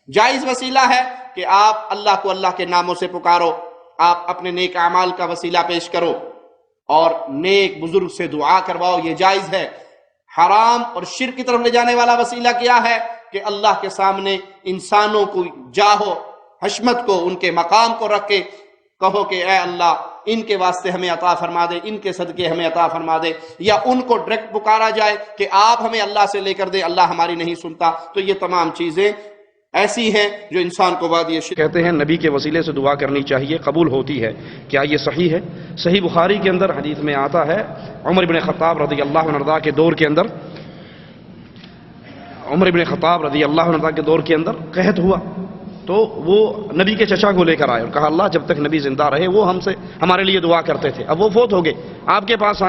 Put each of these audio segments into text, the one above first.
जायज वसीला है कि आप अल्लाह को अल्लाह के नामों से पुकारो, आप अपने नेक अमाल का वसीला पेश करो और नेक बुजुर्ग से दुआ करवाओ, ये जायज है। हराम और शिर्क की तरफ ले जाने वाला वसीला क्या है कि अल्लाह के सामने इंसानों को जाहो हशमत को, उनके मकाम को रख के कहो कि ए अल्लाह इनके वास्ते हमें अता फरमा दे, इनके सदके हमें अता फरमा दे, या उनको डायरेक्ट पुकारा जाए कि आप हमें अल्लाह से लेकर दे, अल्लाह हमारी नहीं सुनता। तो ये तमाम चीजें ऐसी हैं जो इंसान को वादी कहते हैं नबी के वसीले से दुआ करनी चाहिए, कबूल होती है। क्या ये सही है? सही बुखारी के अंदर हदीस में आता है, उमर इब्न खत्ताब रज़ी अल्लाह अन्हु के दौर के अंदर, उमर इब्न खत्ताब रज़ी अल्लाह अन्हु के दौर के अंदर कहत हुआ तो वो नबी के चचा को लेकर आए और कहा अल्लाह जब तक नबी जिंदा रहे वो हमसे हमारे लिए दुआ करते थे, अब वो फोत हो गए, आपके पास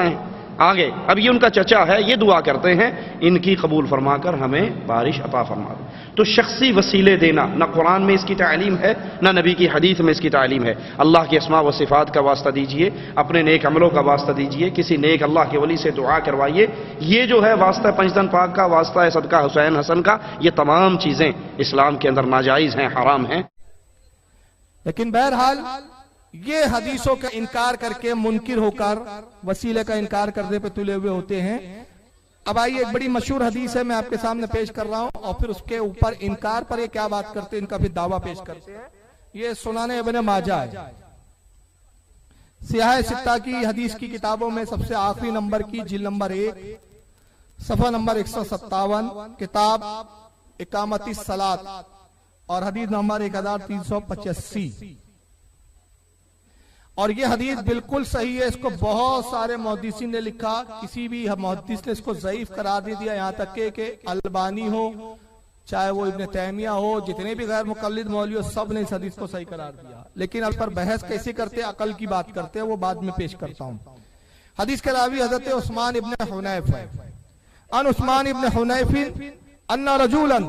आ गए, अब ये उनका चचा है, ये दुआ करते हैं इनकी कबूल फरमाकर हमें बारिश अता फरमा दे। तो शख्सी वसीले देना न कुरान में इसकी तालीम है न नबी की हदीस में इसकी तालीम है। अल्लाह के अस्मा व सिफात का वास्ता दीजिए, अपने नेक अमलों का वास्ता दीजिए, किसी नेक अल्लाह के वली से दुआ करवाइए। ये जो है वास्ता पंजतन पाक का, वास्ता है सदका हुसैन हसन का, ये तमाम चीजें इस्लाम के अंदर नाजायज हैं, हराम हैं। लेकिन बहरहाल ये हदीसों का इनकार करके मुनकिर होकर वसीले का इनकार करने पे तुले हुए होते हैं। अब आइए एक बड़ी मशहूर हदीस है, मैं आपके सामने पेश कर रहा हूं और फिर उसके ऊपर इनकार पर ये क्या बात करते हैं, इनका फिर दावा पेश करते हैं। ये सुनाने इब्न माजा है, सियाह सित्ता की हदीस की किताबों में सबसे आखिरी नंबर की जिल नंबर 1 सफा नंबर 157, किताब इकामती सलात और हदीस नंबर 1385। और ये हदीस बिल्कुल सही है, इसको बहुत सारे मुहद्दिसीन ने लिखा, किसी भी मुहद्दिस ने इसको ज़ईफ करार दे दिया, यहाँ तक के अलबानी हो, चाहे वो इब्न तैमिया हो, जितने भी गैर मुक़ल्लिद मौलवी हो, सब ने इस हदीस को सही करार दिया। लेकिन अब पर बहस कैसे करते, अकल की बात करते हैं, वो बाद में पेश करता हूँ। हदीस के रावी हज़रत उस्मान इब्न हुनैफ है। अन उस्मान इब्न हुनैफ अन्ना रजूलन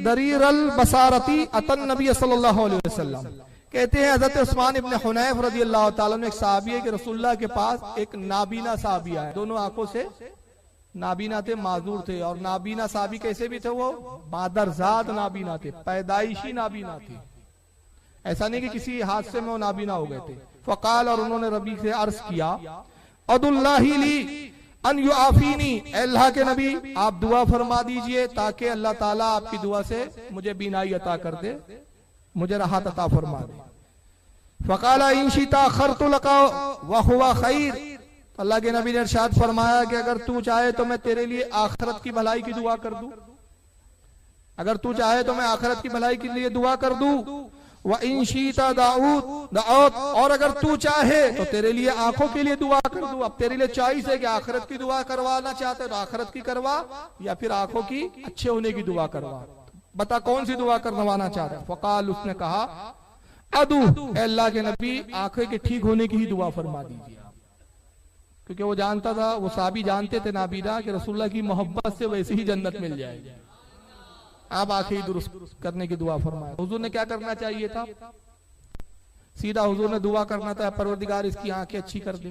दरीरल बसारती अतन नबी सल्लल्लाहु अलैहि वसल्लम। कहते हैं हज़रत उस्मान इब्न हुनैफ रज़ी अल्लाह ताला अन्हु एक सहाबी है कि रसूलुल्लाह के पास एक नाबीना सहाबी आया, दोनों आंखों से नाबीना थे, माजूर थे। और नाबीना सहाबी कैसे भी थे, वो मादरजाद नाबीना थे, पैदाइशी नाबीना थे, ऐसा नहीं कि किसी हादसे में वो नाबीना हो गए थे। फ़क़ाल, और उन्होंने रबी से अर्ज किया, अदुल्लाहि ली अन युआफीनी, अल्लाह के नबी आप दुआ फरमा दीजिए ताकि अल्लाह ताला आपकी दुआ से मुझे बीनाई अता कर दे, मुझे राहत अता फरमा दे। फ़क़ाला इंशिता खरतु लका व हुवा खैर, अल्लाह के नबी ने इरशाद फरमाया कि अगर तू चाहे तो मैं तेरे लिए आखिरत की भलाई की दुआ कर दूं, अगर तू चाहे तो मैं आखिरत की भलाई के लिए दुआ कर दूं। व इंशिता दाऊद, और अगर तू चाहे तो तेरे लिए आंखों के लिए दुआ कर दूं। अब तेरे लिए चॉइस है कि आखिरत की दुआ करवाना चाहते हो तो आखिरत की करवा, या फिर आंखों की अच्छे होने की दुआ करवा, बता कौन सी दुआ करवाना चाहता है। फ़क़ाल, उसने कहा अदू, अल्लाह के नबी आंखें के ठीक होने की ही दुआ फरमा दीजिए, क्योंकि वो जानता था, वो साहबी जानते थे नाबीना कि रसूलुल्लाह की मोहब्बत से वैसे ही जन्नत मिल जाएगी। आप आंखें दुरुस्त करने की दुआ फरमाए। हुजूर ने क्या करना चाहिए था, सीधा हुजूर ने दुआ करना था, परवरदिगार इसकी आंखें अच्छी कर दे।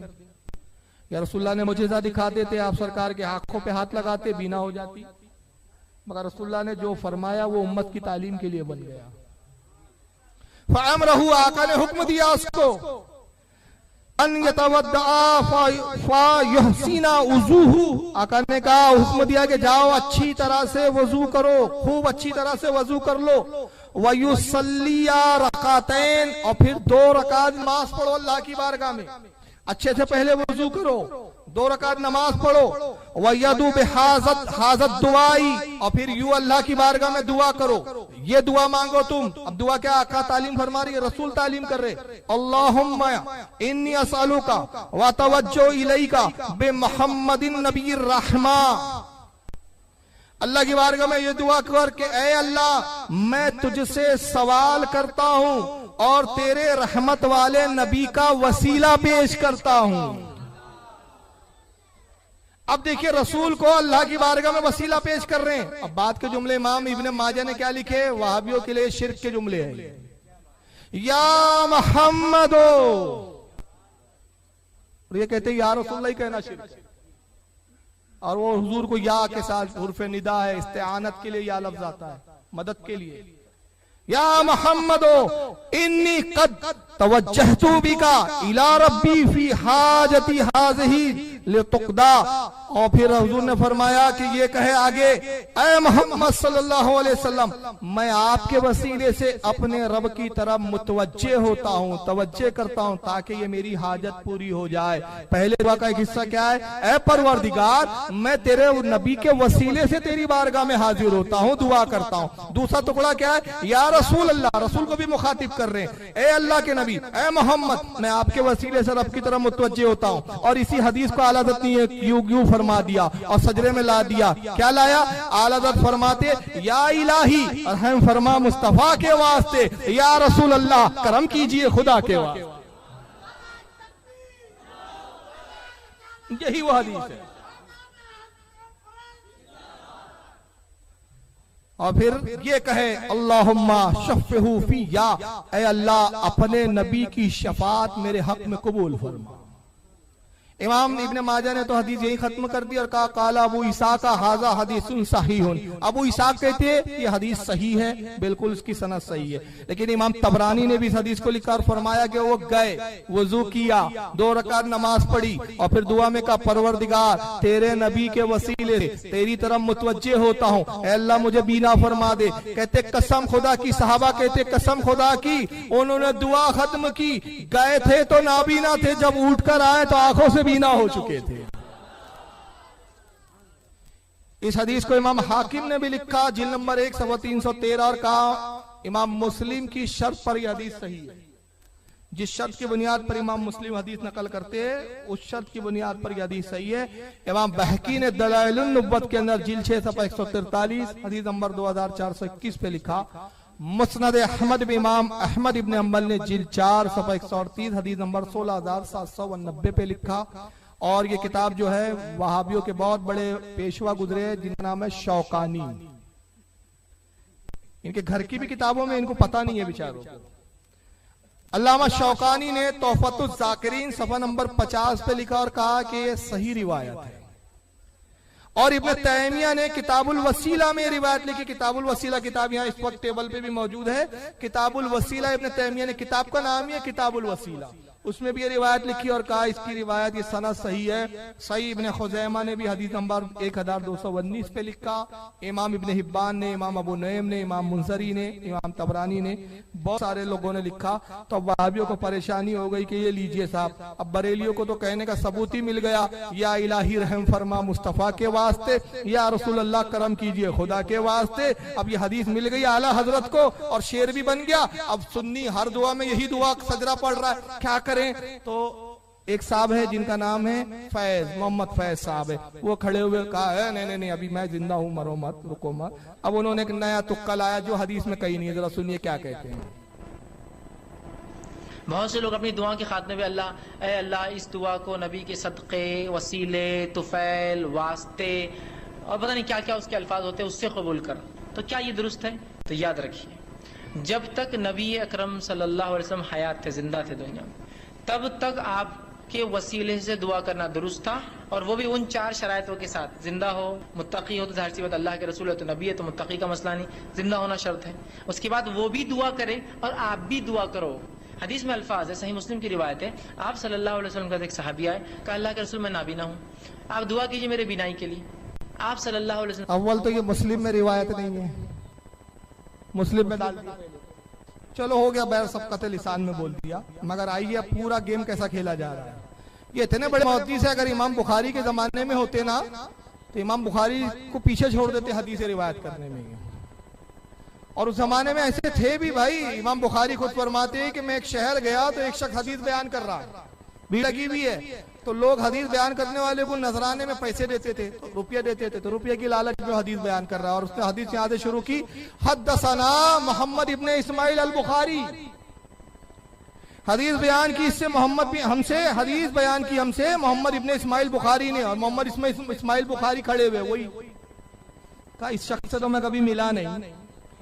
या रसूलुल्लाह ने मुझे दिखा देते, आप सरकार के आंखों पे हाथ लगाते, बीना हो जाती। मगर रसूलुल्लाह ने जो फरमाया वो उम्मत की तालीम के लिए बन गया। फ़अमरहु, आका ने हुक्म दिया उसको, अन यतवद्दा फ़युहसिना वज़ूहु, आका ने कहा, हुक्म दिया कि जाओ अच्छी तरह से वजू करो, खूब अच्छी तरह से वजू कर लो। वयुसल्लिया रकातैन, और फिर 2 रकात नमाज पढ़ो अल्लाह की बारगाह में, अच्छे से पहले वजू करो, 2 रकात नमाज पढ़ो। वयदु बिहाज़त दुआई, और फिर यूं अल्लाह की बारगाह में दुआ करो, ये दुआ मांगो तुम। अब दुआ क्या आका तालीम फरमा रही है, रसूल तालीम कर रहे, अल्लाहुम्मा इन्नी असअलुका व तवज्जो इलैका बि मुहम्मदिन नबीर रहमा। अल्लाह की बारगाह में ये दुआ कर के ऐ अल्लाह, मैं तुझसे सवाल करता हूं और तेरे रहमत वाले नबी का वसीला पेश करता हूं। अब देखिए रसूल को अल्लाह की बारगाह में वसीला पेश कर रहे हैं। अब बात के जुमले इमाम इब्न माजा ने क्या लिखे, वहाबियों के लिए शिर्क के जुमले हैं। या मोहम्मदो, ये कहते हैं या रसूलुल्लाह ही कहना शिर्क, और वो हुजूर को या के साथ उर्फ निदा है, इस्तेआनत के लिए या लफ्ज आता है, मदद के लिए। या मोहम्मदो इन्नी कद तवज्जहतु बिका इला रब्बी फी हाजती हाज़िही लितुक़दा। और फिर हुजूर ने फरमाया कि ये कहे आगे, ऐ मोहम्मद सल्लल्लाहु अलैहि वसल्लम, मैं आपके वसीले से अपने रब की तरफ मुतवज्जे होता हूँ, तवज्जे करता हूँ ताकि ये मेरी हाजत पूरी हो जाए। पहले दुआ का एक हिस्सा क्या है? ऐ परवरदिगार, मैं तेरे नबी के वसीले से तेरी बारगाह में हाजिर होता हूँ, दुआ करता हूँ। दूसरा टुकड़ा क्या है? या रसूल अल्लाह, रसूल को भी मुखातिब कर रहे हैं, ए अल्लाह के नबी, ए मोहम्मद, मैं आपके वसीले से रब की तरफ मुतवज्जे होता हूँ। और इसी हदीस को आला हज़रत ने यूं फरमा दिया और सजरे में ला दिया। क्या लाया? आला हज़रत फरमाते, या इलाही, रहम फरमा मुस्तफा के वास्ते, या रसूल अल्लाह, करम कीजिए खुदा के वास्ते। यही वो हदीस है। और फिर ये कहे, अल्लाहुम्मा शफ़्फ़िहू फी, या ऐ अल्लाह अपने नबी की शफात मेरे हक में कबूल फरमा। इमाम इब्ने माजा ने तो हदीस यही खत्म कर दी और कहा, काला अबू इसाक हाजा हदीसुन सहीहुन। अबू इसाक कहते हैं ये हदीस सही है, बिल्कुल उसकी सनद सही है। लेकिन इमाम तबरानी ने भी इस हदीस को लिखा और फरमाया कि वो गए, वजू किया, 2 रकात नमाज पढ़ी और फिर दुआ में कहा, परवरदिगार तेरे नबी के वसीले से तेरी तरफ मुतवज्जे होता हूँ, ऐ अल्लाह मुझे बीना फरमा दे। कहते कसम खुदा की, सहाबा कहते कसम खुदा की, उन्होंने दुआ खत्म की, गए थे तो नाबीना थे, जब उठ कर आए तो आंखों से बीना हो चुके थे। इस हदीस को इमाम हाकिम ने भी लिखा, जिल्द नंबर 1 सफ़ा 313, और कहा इमाम मुस्लिम की शर्त पर यह हदीस सही है। जिस शर्त की बुनियाद पर इमाम मुस्लिम हदीस नकल करते हैं, उस शर्त की बुनियाद पर यह हदीस सही है। इमाम बहकी ने दलाइलुन नुब्वत के अंदर जिल्द 6 सफ़ा 143 हदीस नंबर 2421 पे लिखा। मुस्नद अहमद में इमाम अहमद इब्ने हम्बल ने जिल्द 4 सफ़ा 138 हदीस नंबर 16790 पे लिखा। और ये किताब जो है वहाबियों के बहुत बड़े पेशवा गुजरे हैं जिनका नाम है शौकानी। इनके घर की भी किताबों में इनको पता नहीं है बेचारों को। अल्लामा शौकानी ने तोहफतुज़ ज़ाकिरीन सफ़ा नंबर 50 पे लिखा और कहा कि ये सही रिवायत है। और इब्ने तैमिया ने किताबुल वसीला में रिवायत लिखी। किताबुल वसीला किताब यहाँ इस वक्त टेबल पे भी मौजूद है। किताबुल वसीला इब्ने तैमिया ने, किताब का नाम ही है किताबुल वसीला, उसमें भी ये रिवायत लिखी और कहा इसकी रिवायत, ये सनद सही है। सही इब्ने खुज़ैमा ने भी हदीस नंबर 1219 पे लिखा। इमाम इब्ने हिब्बान ने, इमाम अबू नईम ने, इमाम मुंज़री ने, इमाम तबरानी ने, बहुत सारे लोगों ने लिखा। तो वहाबियों को परेशानी हो गई कि ये लीजिए साहब, अब बरेलियों को तो कहने का सबूत ही मिल गया, या इलाही रहम फरमा मुस्तफ़ा के वास्ते, या रसूल अल्लाह करम कीजिए खुदा के वास्ते। अब ये हदीस मिल गई आला हजरत को और शेर भी बन गया। अब सुन्नी हर दुआ में यही दुआ सजरा पढ़ रहा है, क्या करें? तो एक साहब है जिनका नाम है फैज, मोहम्मद फैज साहब है, वो खड़े हुए कहा है नहीं नहीं अभी मैं जिंदा हूं, मरो मत, रुको मत। अब उन्होंने एक नया तुक्का लाया जो हदीस में कहीं नहीं है, जरा सुनिए क्या कहते हैं। बहुत से लोग अपनी दुआ के खात्मे में अल्लाह, ए अल्लाह इस दुआ को नबी के सदक़े, वसीले, तुफैल, वास्ते और पता नहीं क्या क्या उसके अल्फाज होते हैं उससे कबूल कर। तो क्या ये दुरुस्त है? तो याद रखिए, जब तक नबी अकरम सल्लल्लाहु अलैहि वसल्लम हयात थे, जिंदा थे दुनिया में, तब तक आपके वसीले से दुआ करना दुरुस्त था। और वो भी उन 4 शराइतों के साथ, जिंदा हो, मुत्तकी हो तो जाहिर सी बात अल्लाह के रसूल है तो नबी है तो मुत्तकी का मसला नहीं, जिंदा होना शर्त है। उसके बाद वो भी दुआ करे और आप भी दुआ करो। हदीस में अल्फाज है, सही मुस्लिम की रिवायत है, आप सल्लल्लाहु अलैहि वसल्लम का एक सहाबी आए, कहा अल्लाह के रसूल मैं नाबीना हूँ, आप दुआ कीजिए मेरे बीनाई के लिए। आप सल्लल्लाहु अलैहि वसल्लम, अव्वल तो ये मुस्लिम में रिवायत नहीं है, मुस्लिम में डाल दिया, चलो हो गया बैर, सबका तो लिसान में बोल दिया। मगर आइए पूरा गेम कैसा खेला जा रहा है। ये इतने बड़े मुहद्दिस है, अगर इमाम बुखारी के जमाने में होते ना तो इमाम बुखारी को पीछे छोड़ देते हदीस रिवायत करने में। और उस जमाने में ऐसे थे भी भाई, इमाम बुखारी खुद फरमाते हैं कि मैं एक शहर गया तो एक शख्स हदीस बयान कर रहा है, भीड़ लगी हुई है, तो लोग हदीस बयान करने वाले को नजराने में पैसे देते थे, तो रुपया देते थे, तो रुपये की लालच में हदीस बयान कर रहा है। और उसने हदीस यहाँ से शुरू की, हद्दसना मोहम्मद इब्ने इस्माइल अल बुखारी, हदीस बयान की इससे मोहम्मद भी हमसे, हदीस बयान की हमसे मोहम्मद इब्ने इस्माइल बुखारी ने। और मोहम्मद इस्माइल बुखारी खड़े हुए, वही कहा इस शख्स से तो मैं कभी मिला नहीं,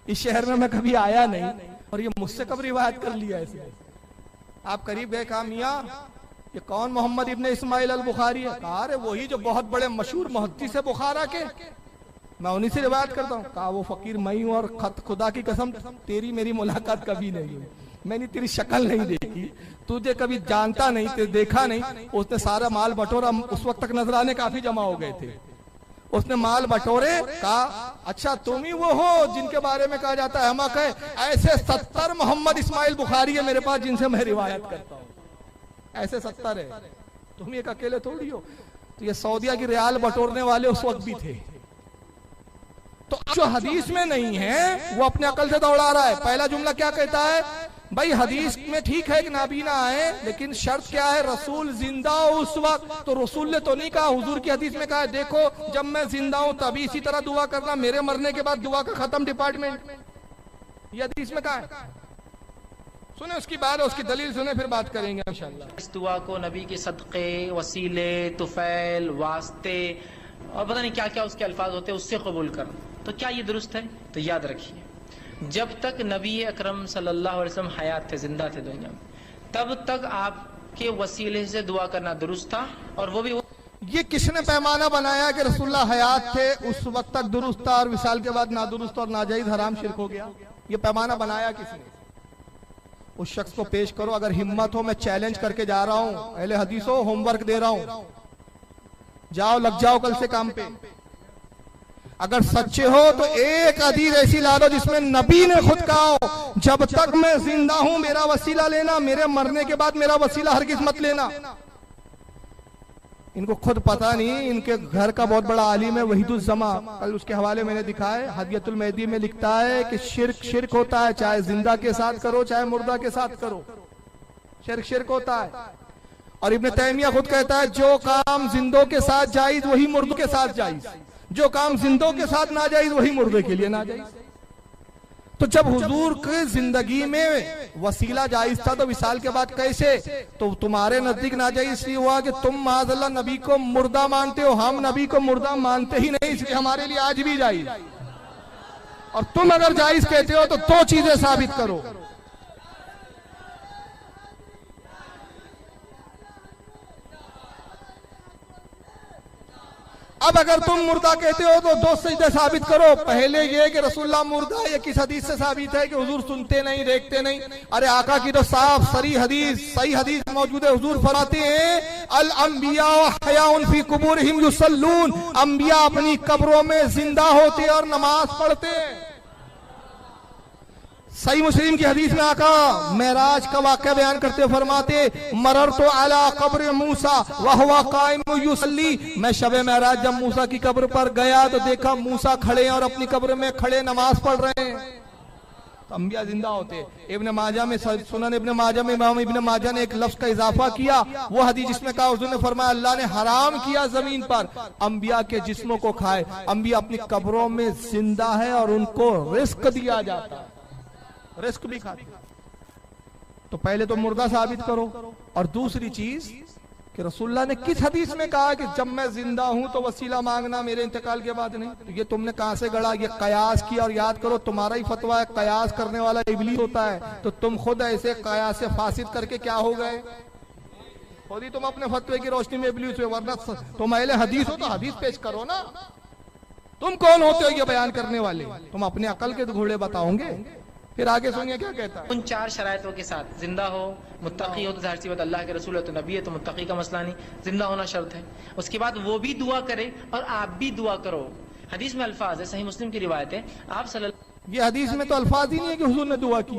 इस शहर में मैं कभी आया नहीं, और ये मुझसे कब रिवायत कर लिया ऐसे। आप करीब गए, कहा मियाँ ये कौन मोहम्मद इब्ने इस्माइल अल बुखारी है? कहा अरे वही जो बहुत बड़े मशहूर मुहद्दिस है बुखारा के, मैं उन्हीं से रिवायत करता हूँ। कहा वो फकीर मैं हूँ और खुदा की कसम तेरी मेरी मुलाकात कभी नहीं हुई, मैंने तेरी शक्ल नहीं देखी, तुझे कभी जानता नहीं, तुझे देखा नहीं। उसने सारा माल बटोरा, उस वक्त तक नजराने काफी जमा हो गए थे। उसने माल बटोरे, कहा अच्छा तुम ही वो हो जिनके बारे में कहा जाता है अहमक है, ऐसे 70 मोहम्मद इस्माइल बुखारी है मेरे पास जिनसे मैं रिवायत करता हूँ, ऐसे 70 है, तुम एक अकेले थोड़ी हो। तो ये सऊदिया की रियाल बटोरने वाले उस वक्त भी थे। तो जो हदीस में नहीं है वो अपने अकल से दौड़ा रहा है। पहला जुमला क्या कहता है, भाई हदीस में ठीक है कि नाबीना आए, लेकिन शर्त क्या है, रसूल जिंदा हो उस वक्त। तो रसूल ने तो नहीं कहा, हुजूर की हदीस में कहा है देखो जब मैं जिंदा हूं तभी इसी तरह दुआ करना, मेरे मरने के बाद दुआ का खत्म डिपार्टमेंट। ये हदीस में कहा है। सुने उसकी बात, उसकी दलील सुने, फिर बात करेंगे इंशाअल्लाह। इस दुआ को नबी के सदक़े, वसीले, तुफैल, वास्ते और पता नहीं क्या क्या उसके अल्फाज होते हैं उससे कबूल कर। तो क्या ये दुरुस्त है? तो याद रखिए, जब तक नबी अकरम सल्लल्लाहु अलैहि वसल्लम हयात थे, जिंदा थे दुनिया में, तब तक आपके वसीले से दुआ करना दुरुस्त था। और वो भी ये किसने पैमाना बनाया कि रसूलुल्लाह हयात थे उस वक्त तक दुरुस्त था और विसाल के बाद नादुरुस्त और नाजायज हराम शिरक हो गया? ये पैमाना बनाया किसने? उस शख्स को पेश करो, अगर हिम्मत हो। मैं चैलेंज करके जा रहा हूं, अहले हदीस हो, होमवर्क दे रहा हूं, जाओ लग जाओ कल से काम पे। अगर सच्चे हो तो एक हदीस ऐसी ला दो जिसमें नबी ने खुद कहा हो जब तक मैं जिंदा हूं मेरा वसीला लेना, मेरे मरने के बाद मेरा वसीला हरगिज़ मत लेना। इनको खुद पता नहीं, इनके घर का बहुत बड़ा आलिम है वहीदुज़्ज़मा, कल उसके हवाले मैंने दिखा है, हदियतुल मेहदी में लिखता है कि शिर्क शिर्क होता है, चाहे जिंदा के साथ करो चाहे मुर्दा के साथ करो, शिर्क शिर्क होता है। और इब्न तैमिया खुद कहता है जो काम जिंदों के साथ जायज वही मुर्दों के साथ जायज, जो काम जिंदों के साथ नाजायज वही मुर्दे के लिए नाजायज। तो जब हुजूर की जिंदगी में वसीला जायज था तो विसाल के बाद कैसे? तो तुम्हारे नजदीक नाजायज इसलिए हुआ कि तुम माज़अल्लाह नबी को मुर्दा मानते हो, हम नबी को मुर्दा मानते ही नहीं, इसलिए हमारे लिए आज भी जायज। और तुम अगर जायज कहते हो तो दो चीजें साबित करो। अब अगर तुम मुर्दा कहते हो तो दो चीजें साबित करो। पहले ये कि रसूलुल्लाह मुर्दा, ये किस हदीस से साबित है कि हुजूर सुनते नहीं देखते नहीं? अरे आका की तो साफ सही हदीस मौजूद है। हुजूर फरमाते हैं अल अंबिया हयाउन फी कुबूरिहिम युसल्लून, अंबिया अपनी कब्रों में जिंदा होते और नमाज पढ़ते हैं। सही मुस्लिम की हदीस में आका मेराज का वाक़या बयान करते फरमाते मररतु अला कब्र मूसा व हुवा काइम युसल्ली, मैं शबे मेराज जब मूसा की कब्र पर गया तो देखा मूसा खड़े और अपनी कब्र में खड़े नमाज पढ़ रहे हैं। तो अंबिया जिंदा होते। इब्न माजा में, सुनन इब्न माजा में इमाम इब्न माजा ने एक लफ्ज का इजाफा किया, वो हदीस जिसमें कहा हुजूर ने फरमाया अल्लाह ने हराम किया जमीन पर अंबिया के जिस्मों को खाए। अंबिया अपनी कब्रों में जिंदा है और उनको रिस्क दिया जाता है, रिस्क भी खाते। तो पहले तो मुर्दा साबित करो। और दूसरी चीज कि रसूलुल्लाह ने किस हदीस में कहा कि जब मैं जिंदा हूं तो वसीला मांगना, मेरे इंतकाल के बाद नहीं? तो ये तुमने कहां से गढ़ा? ये कयास किया। और याद करो तुम्हारा ही फतवा है कयास करने वाला इब्लीस होता है, तो तुम खुद ऐसे कयास से फासिद करके क्या हो गए? खुद ही तुम अपने फतवे की रोशनी में इब्लीस हुए। वरना तुम अहले हदीस हो तो हदीस पेश करो ना। तुम कौन होते हो ये बयान करने वाले? तुम अपने अकल के घोड़े बताओगे। फिर आगे सुनिए क्या कहता है। उन चार शरायतों के साथ जिंदा हो, मुत्तकी हो तो जाहिर सी बात अल्लाह के रसूल है तो नबी है तो मुत्तकी का मसला नहीं, जिंदा होना शर्त है। उसके बाद वो भी दुआ करे और आप भी दुआ करो। हदीस में अल्फाज है, सही मुस्लिम की रिवायत है, आप ये हदीस में तो अल्फाज ही नहीं है कि हुजूर ने दुआ की,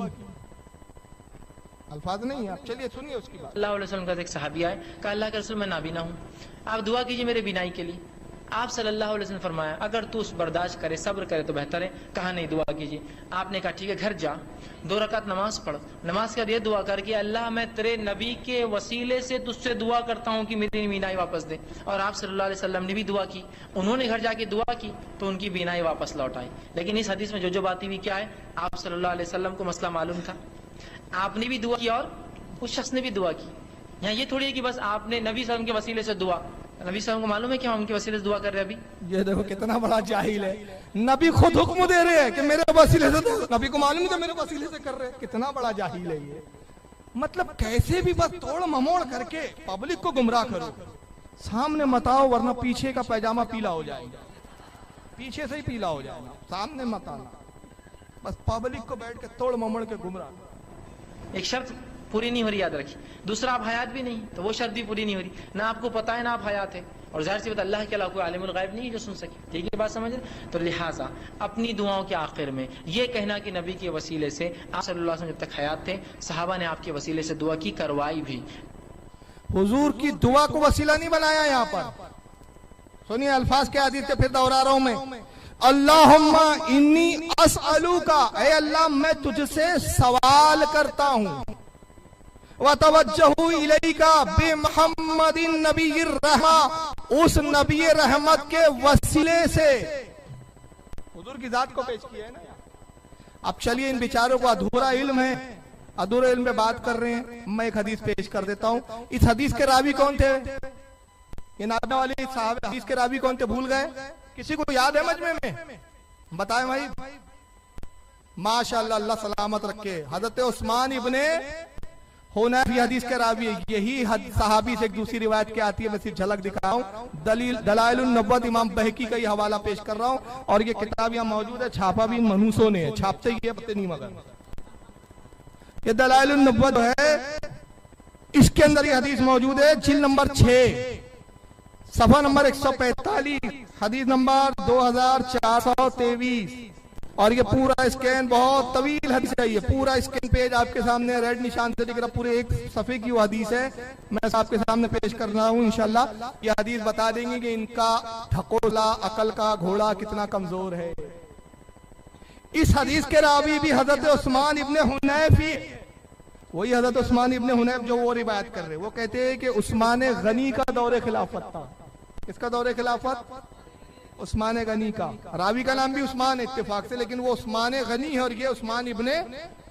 अल्फाज नहीं है। आप चलिए सुनिए उसकी बात। अल्लाह अलैहि वसल्लम का एक सहाबी आए, कहा अल्लाह के रसूल मैं नाबीना हूँ, आप दुआ कीजिए मेरे बिनाई के लिए। आप सल्लल्लाहु अलैहि वसल्लम फरमाया अगर तू उस बर्दाश्त करे, सब्र करे तो बेहतर है। कहा नहीं, दुआ कीजिए। आपने कहा ठीक है, घर जा 2 रकात नमाज पढ़, नमाज के बाद ये दुआ कर कि अल्लाह मैं तेरे नबी के वसीले से तुझसे दुआ करता हूँ कि मेरी बीनाई वापस दे। और आप सल्लल्लाहु अलैहि वसल्लम ने भी दुआ की, उन्होंने घर जाके दुआ की तो उनकी बीनाई वापस लौट आई। लेकिन इस हदीस में जो बात हुई क्या है, आप सल्लल्लाहु अलैहि वसल्लम को मसला मालूम था, आपने भी दुआ की और उस शख्स ने भी दुआ की। यहाँ ये थोड़ी है कि बस आपने नबी सल्लम के वसीले से दुआ, नबी सल्लम को मालूम है कि हम उनके वसीले से दुआ कर रहे हैं। अभी ये देखो कितना बड़ा जाहिल है। नबी खुद हुक्म दे रहे हैं कि मेरे वसीले से, नबी को मालूम है मेरे वसीले से कर रहे हैं। कितना बड़ा जाहिल है ये। मतलब कैसे भी बस तोड़ ममोड़ करके पब्लिक को गुमराह करो, सामने मत आओ वरना पीछे का पैजामा पीला हो जाएगा। पीछे से ही पीला हो जाएगा, सामने मत आना। बस पब्लिक को बैठ के तोड़ ममड़ के गुमराह। एक शर्त पूरी नहीं हो रही, याद रखिए। दूसरा, आप हयात भी नहीं, तो वो शर्त भी पूरी नहीं हो रही। ना आपको पता है ना आप हयात है, और जाहिर सी बात अल्लाह के अलावा कोई आलिमुल गायब नहीं है जो सुन सके। ठीक है बात समझ रहे? तो लिहाजा अपनी दुआओं के आखिर में ये कहना कि नबी के वसीले से, आप सल्लल्लाहु अलैहि वसल्लम जब तक हयात थे सहाबा ने आपके वसीले से दुआ की, करवाई भी। हुजूर की दुआ को वसीला नहीं बनाया यहाँ पर। सुनिए अल्फाज के हदीस के फिर दोहरा रहा हूं मैं। अल्लाहुम्मा इन्नी अस्अलुका, ऐ अल्लाह मैं तुझसे सवाल करता हूं, व तवज्जहु इलैका बिमुहम्मदिन नबीर रहमा, उस नबी रहमत के वसीले से। हुजूर की जात को पेश किया है ना। अब चलिए इन बेचारों को अधूरा इल्म है, अधूरे इल्म में बात कर रहे हैं। मैं एक हदीस पेश कर देता हूं। इस हदीस के रावी कौन थे? ये नादना वाले साहब हदीस के रावी कौन थे? भूल गए? किसी को याद है मजमे में? बताएं भाई। माशाअल्लाह, अल्लाह सलामत रखे। हजरत उस्मान इब्ने हुनैफ हदीस के रावी। यही सहाबी से एक दूसरी रिवायत क्या आती है, मैं सिर्फ झलक दिखाऊं। दलाइलुन नबुव्वत इमाम बहकी का ये हवाला पेश कर रहा हूं, और ये किताब यहाँ मौजूद है, छापा भी इन मनूसों ने है। छापते ही पते नहीं, मगर ये दलाइलुन नबुव्वत है, इसके अंदर ये हदीस मौजूद है। जिल्द नंबर 6 सफा नंबर 145, हदीस नंबर 2423। और ये पूरा स्कैन, बहुत तवील हदीस है ये, पूरा स्कैन पेज आपके सामने रेड निशान से दिख रहा, पूरे एक सफे की वो हदीस है। मैं आपके सामने पेश कर रहा हूँ। इंशाल्लाह ये हदीस बता देंगे कि इनका ढकोला अकल का घोड़ा कितना कमजोर है। इस हदीस के रावी भी हजरत उस्मान इब्ने हुनैफ ही, वही हजरत उस्मान इब्ने हुनैफ जो वो रिवायत कर रहे। वो कहते हैं कि उस्मान गनी का दौरे खिलाफत था। किसका दौरे खिलाफत? उस्मान गनी का। रावी का नाम भी उस्मान है इत्तेफाक से, लेकिन वो उस्मान गनी है और ये उस्मान इब्ने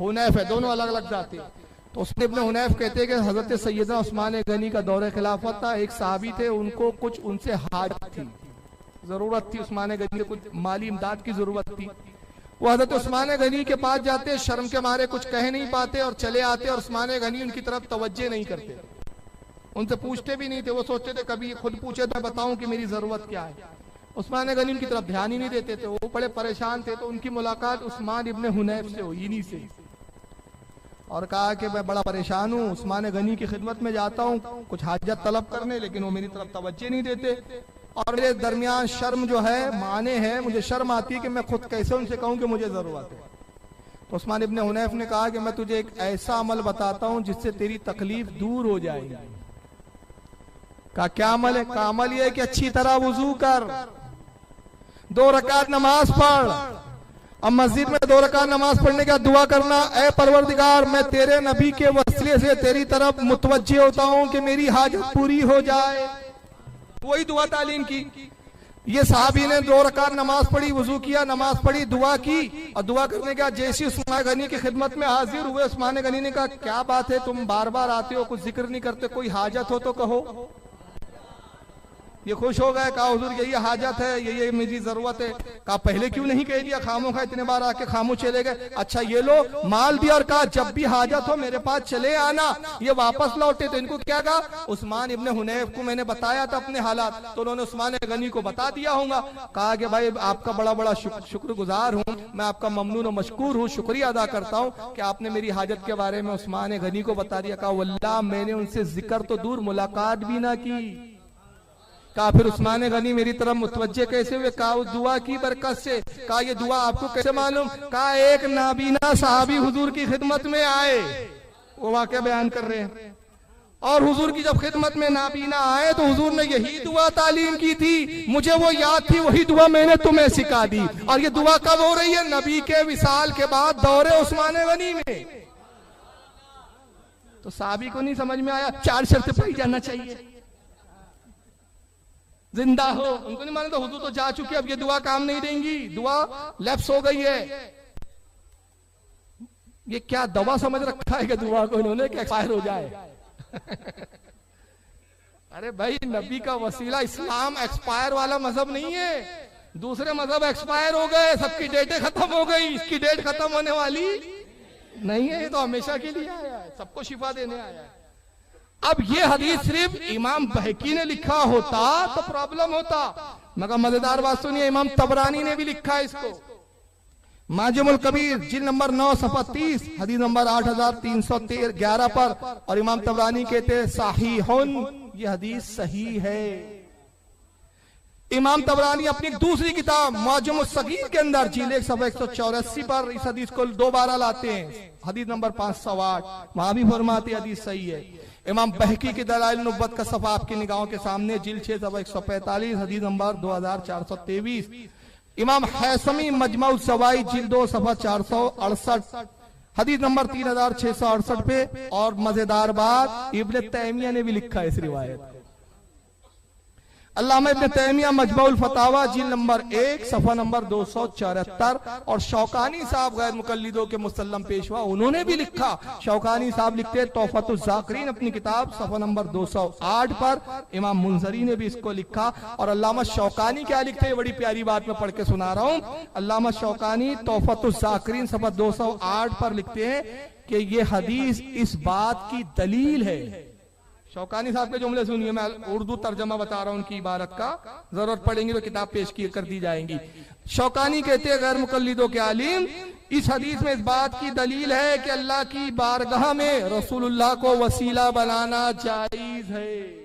हुनैफ है, दोनों अलग अलग जाते हैं। तो उस्मान इब्ने हुनैफ कहते हैं कि हजरत सैयदना उस्मान गनी का दौरे खिलाफत था। एक साहबी थे, उनको कुछ उनसे हाजत थी, जरूरत थी, उस्मान गनी को कुछ माली इमदाद की जरूरत थी। वो हजरत उस्मान गनी के पास जाते, शर्म के मारे कुछ कह नहीं पाते और चले आते, और उस्मान गनी उनकी तरफ तवज्जो नहीं करते, उनसे पूछते भी नहीं थे। वो सोचते थे कभी खुद पूछे तो बताऊं कि मेरी जरूरत क्या है। उस्मान गनी उनकी तरफ ध्यान ही नहीं देते थे, वो बड़े परेशान थे। तो उनकी मुलाकात उस्मान इब्ने हुनैफ से हुई, इन्हीं से, और कहा कि मैं बड़ा परेशान हूँ, उस्मान गनी की खिदमत में जाता हूँ कुछ हाजत तलब करने, लेकिन वो मेरी तरफ तवज्जो नहीं देते, और मेरे दरमियान शर्म जो है माने है, मुझे शर्म आती है कि मैं खुद कैसे उनसे कहूँ कि मुझे जरूरत है। तो उस्मान इब्ने हुनैफ ने कहा कि मैं तुझे एक ऐसा अमल बताता हूँ जिससे तेरी तकलीफ दूर हो जाएगी। कहा क्या अमल है? का अमल ये है कि अच्छी तरह वुजू कर, 2 रकात नमाज पढ़, अब मस्जिद में 2 रकात नमाज पढ़ने का दुआ करना, ऐ परवरदिगार मैं तेरे नबी के वसीले से तेरी तरफ मुतवज्जे होता हूँ कि मेरी हाजत पूरी हो जाए। वही दुआ तालीम की। ये साहबी ने 2 रकात नमाज पढ़ी, वुजू किया, नमाज पढ़ी, दुआ की, और दुआ करने के बाद जैसे उस्मान गनी की खिदमत में हाजिर हुए, उस्मान गनी ने कहा क्या बात है, तुम बार बार आते हो, कुछ जिक्र नहीं करते, कोई हाजत हो तो कहो। ये खुश हो गए, कहा हुजूर यही हाजत है, यही मेरी जरूरत है। कहा पहले क्यों नहीं कह दिया, खामोखा इतने बार आके खामोश चले गए। अच्छा ये लो माल दिया और कहा जब भी हाजत हो मेरे पास चले आना। ये वापस लौटे तो इनको क्या कहा? उस्मान इब्ने हुनैफ को मैंने बताया था अपने हालात, तो उन्होंने उस्मान गनी को बता दिया होगा। कहा कि भाई आपका बड़ा बड़ा शुक्रगुजार हूँ, मैं आपका ममनून और मशकूर हूँ, शुक्रिया अदा करता हूँ कि आपने मेरी हाजत के बारे में उस्मान गनी को बता दिया। कहा वल्लाह मैंने उनसे जिक्र तो दूर मुलाकात भी ना की। कहा फिर उस्मान गनी मेरी तरफ मुतवज्जे कैसे हुए? कहा उस दुआ की बरकत से। कहा ये दुआ आपको कैसे मालूम? कहा एक नाबीना साहबी हुजूर की खिदमत में आए, वो वाकया बयान कर रहे हैं, और हुजूर की जब खिदमत में नाबीना आए तो हुजूर ने यही दुआ तालीम की थी, मुझे वो याद थी, वही दुआ मैंने तुम्हें सिखा दी। और ये दुआ कब हो रही है? नबी के विसाल के बाद दौरे उस्मान गनी में। तो साहबी को नहीं समझ में आया, 4 शर्तें पढ़ी जाना चाहिए, जिंदा हो। उनको नहीं माने तो हुजूर तो जा चुके, अब ये दुआ काम नहीं देंगी, दुआ लैप्स हो गई है। ये क्या दवा समझ रखा है कि दुआ को इन्होंने कि एक्सपायर हो जाए। अरे भाई नबी का वसीला, इस्लाम एक्सपायर वाला मजहब नहीं है। दूसरे मजहब एक्सपायर हो गए, सबकी डेटें खत्म हो गई, इसकी डेट खत्म होने वाली नहीं है, ये तो हमेशा के लिए आया है, सबको शिफा देने आया है। अब ये हदीस सिर्फ इमाम बहकी ने लिखा होता तो प्रॉब्लम होता, मगर मजेदार बात सुनिए, इमाम तबरानी ने भी लिखा है इसको, माजिमुल कबीर जिल्द नंबर 9 सफ़ा 30 हदीस नंबर 8311 पर। और इमाम तबरानी कहते हैं सहीहुन, ये हदीस सही है। इमाम तबरानी अपनी दूसरी किताब मुअज्जमुस सगीर के अंदर जिल्द सफ़ा 184 पर इस हदीस को दोबारा लाते हैं, हदीस नंबर 508, वहां भी फरमाते हदीस सही है। इमाम बहकी की दलाइल नुब्वत का सफ़ा आपकी निगाहों के सामने जिल्द 6 सफ़ा 145 हदीस नंबर 2423। इमाम हैसमी मजमाउल ज़वाइद जिल्द 2 सफ़ा 468 हदीस नंबर 3668 पे। और मजेदार बात, इब्न तैमिया ने भी लिखा है इस रिवायत को। अल्लामा इब्न तैमिया मजमाउल फतावा जिल्द नंबर 1 सफ़ा नंबर 274। और शौकानी साहब गैर मुकल्लिदों के मुसल्लम पेशवा, उन्होंने भी लिखा। शौकानी साहब लिखते हैं तोहफतुल ज़ाकिरीन अपनी किताब सफ़ा नंबर 208 पर। इमाम मुंजरी ने भी इसको लिखा। और अल्लामा शौकानी क्या लिखते हैं, बड़ी प्यारी बात मैं पढ़ के सुना रहा हूँ। अल्लामा शौकानी तोहफतुल ज़ाकिरीन सफ़ा 208 पर लिखते हैं कि ये हदीस इस बात की दलील है। शौकानी साहब के जुमले सुनिए, मैं उर्दू तर्जमा बता रहा हूं उनकी इबारत का, जरूरत पड़ेगी तो किताब पेश की कर दी जाएंगी। शौकानी कहते हैं गैर मुकल्लिदों के आलिम, इस हदीस में इस बात की दलील है कि अल्लाह की बारगाह में रसूलुल्लाह को वसीला बनाना जायज है।